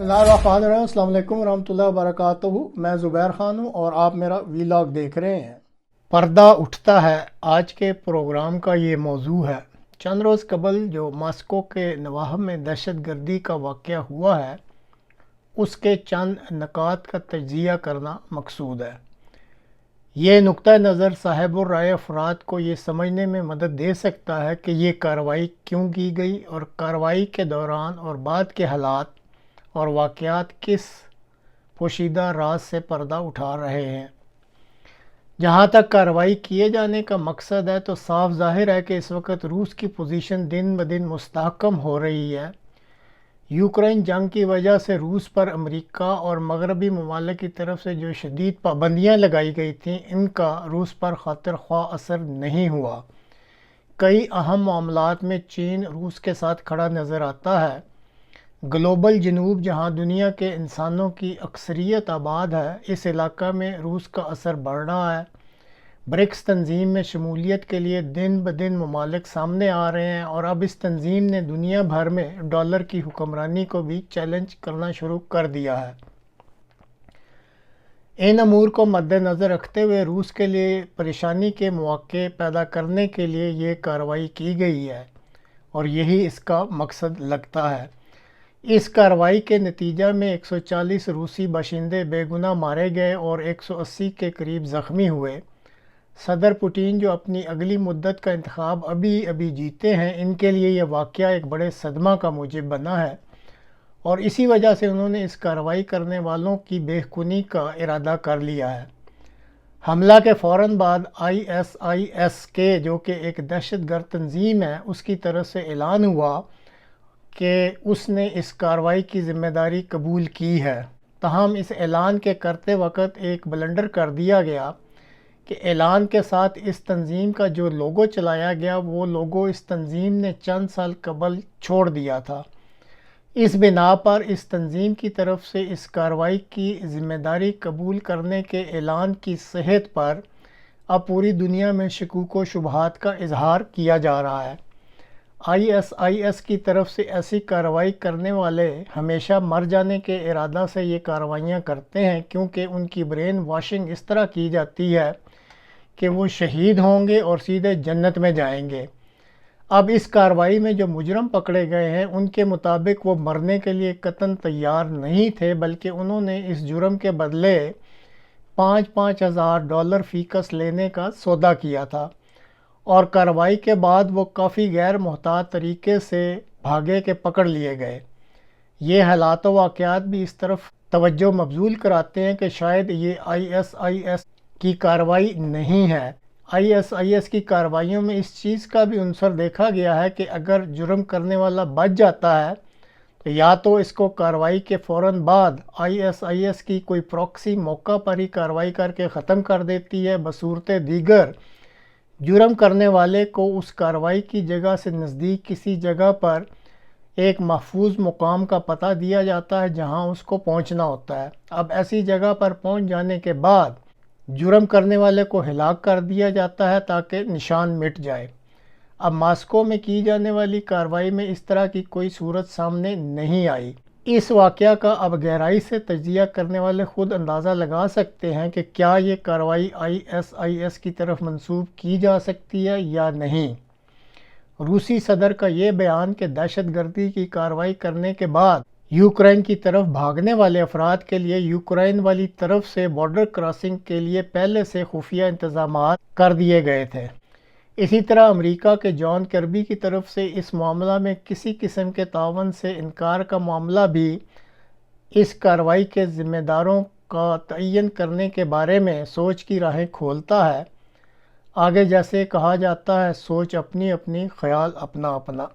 बिस्मिल्लाहिर्रहमानिर्रहीम। अस्सलाम वालेकुम रहमतुल्लाहि वबरकातुहू। मैं ज़ुबैर ख़ान हूँ और आप मेरा वीलॉग देख रहे हैं। पर्दा उठता है आज के प्रोग्राम का ये मौजू है। चंद रोज़ कबल जो मास्को के नवाह में दहशत गर्दी का वाक़या हुआ है उसके चंद नकात का तज्ज़िया करना मकसूद है। ये नुक्ता नज़र साहिबुर राय अफराद को ये समझने में मदद दे सकता है कि ये कार्रवाई क्यों की गई और कार्रवाई के दौरान और बाद के हालात और वाक़यात किस पोशीदा राज से पर्दा उठा रहे हैं। जहाँ तक कार्रवाई किए जाने का मकसद है तो साफ ज़ाहिर है कि इस वक्त रूस की पोजीशन दिन ब दिन मुस्तहकम हो रही है। यूक्रेन जंग की वजह से रूस पर अमेरिका और मगरबी ममालिक की तरफ से जो शदीद पाबंदियाँ लगाई गई थीं इनका रूस पर खातिर ख्वाह असर नहीं हुआ। कई अहम मामलात में चीन रूस के साथ खड़ा नज़र आता है। ग्लोबल जनूब जहां दुनिया के इंसानों की अक्सरियत आबाद है, इस इलाका में रूस का असर बढ़ रहा है। ब्रिक्स तंजीम में शमूलियत के लिए दिन ब दिन ममालिक सामने आ रहे हैं और अब इस तंजीम ने दुनिया भर में डॉलर की हुक्मरानी को भी चैलेंज करना शुरू कर दिया है। इन अमूर को मद्देनज़र रखते हुए रूस के लिए परेशानी के मौके पैदा करने के लिए ये कार्रवाई की गई है और यही इसका मकसद लगता है। इस कार्रवाई के नतीजा में 140 रूसी बाशिंदे बेगुनाह मारे गए और 180 के करीब ज़ख्मी हुए। सदर पुतिन जो अपनी अगली मुद्दत का इंतखाब अभी जीते हैं, इनके लिए यह वाक़या एक बड़े सदमा का मूजिब बना है और इसी वजह से उन्होंने इस कार्रवाई करने वालों की बेखुनी का इरादा कर लिया है। हमला के फ़ौरन बाद ISIS के जो कि एक दहशतगर्द तंजीम है उसकी तरफ से ऐलान हुआ कि उसने इस कार्रवाई की ज़िम्मेदारी कबूल की है। तहम इस ऐलान के करते वक्त एक ब्लंडर कर दिया गया कि ऐलान के साथ इस तंजीम का जो लोगो चलाया गया वो लोगो इस तंजीम ने चंद साल कबल छोड़ दिया था। इस बिना पर इस तंजीम की तरफ से इस कार्रवाई की ज़िम्मेदारी कबूल करने के ऐलान की सेहत पर अब पूरी दुनिया में शकूक व शुबहात का इजहार किया जा रहा है। ISIS की तरफ से ऐसी कार्रवाई करने वाले हमेशा मर जाने के इरादा से ये कार्रवाइयाँ करते हैं क्योंकि उनकी ब्रेन वॉशिंग इस तरह की जाती है कि वो शहीद होंगे और सीधे जन्नत में जाएंगे। अब इस कार्रवाई में जो मुजरम पकड़े गए हैं उनके मुताबिक वो मरने के लिए कतन तैयार नहीं थे, बल्कि उन्होंने इस जुर्म के बदले 5-5 हज़ार डॉलर फ़ीकस लेने का सौदा किया था और कार्रवाई के बाद वो काफ़ी गैर मुहतात तरीके से भागे के पकड़ लिए गए। ये हालात व वाक़यात भी इस तरफ तवज्जो मबजूल कराते हैं कि शायद ये ISIS की कार्रवाई नहीं है। ISIS की कार्रवाइयों में इस चीज़ का भी उनसर देखा गया है कि अगर जुर्म करने वाला बच जाता है तो या तो इसको कार्रवाई के फ़ौरन बाद ISIS की कोई प्रॉक्सी मौका पर ही कार्रवाई करके ख़त्म कर देती है, बसूरत दीगर जुर्म करने वाले को उस कार्रवाई की जगह से नज़दीक किसी जगह पर एक महफूज मुकाम का पता दिया जाता है जहां उसको पहुंचना होता है। अब ऐसी जगह पर पहुंच जाने के बाद जुर्म करने वाले को हिलाक कर दिया जाता है ताकि निशान मिट जाए। अब मास्को में की जाने वाली कार्रवाई में इस तरह की कोई सूरत सामने नहीं आई। इस वाक़या का अब गहराई से तज्ज़िया करने वाले ख़ुद अंदाज़ा लगा सकते हैं कि क्या ये कार्रवाई ISIS की तरफ मंसूब की जा सकती है या नहीं। रूसी सदर का ये बयान कि दहशतगर्दी की कार्रवाई करने के बाद यूक्रेन की तरफ भागने वाले अफराद के लिए यूक्रेन वाली तरफ से बॉर्डर क्रॉसिंग के लिए पहले से खुफिया इंतज़ामात कर दिए गए थे। इसी तरह अमेरिका के जॉन कर्बी की तरफ से इस मामला में किसी किस्म के तावन से इनकार का मामला भी इस कार्रवाई के ज़िम्मेदारों का तयन करने के बारे में सोच की राहें खोलता है। आगे जैसे कहा जाता है, सोच अपनी अपनी, ख्याल अपना अपना।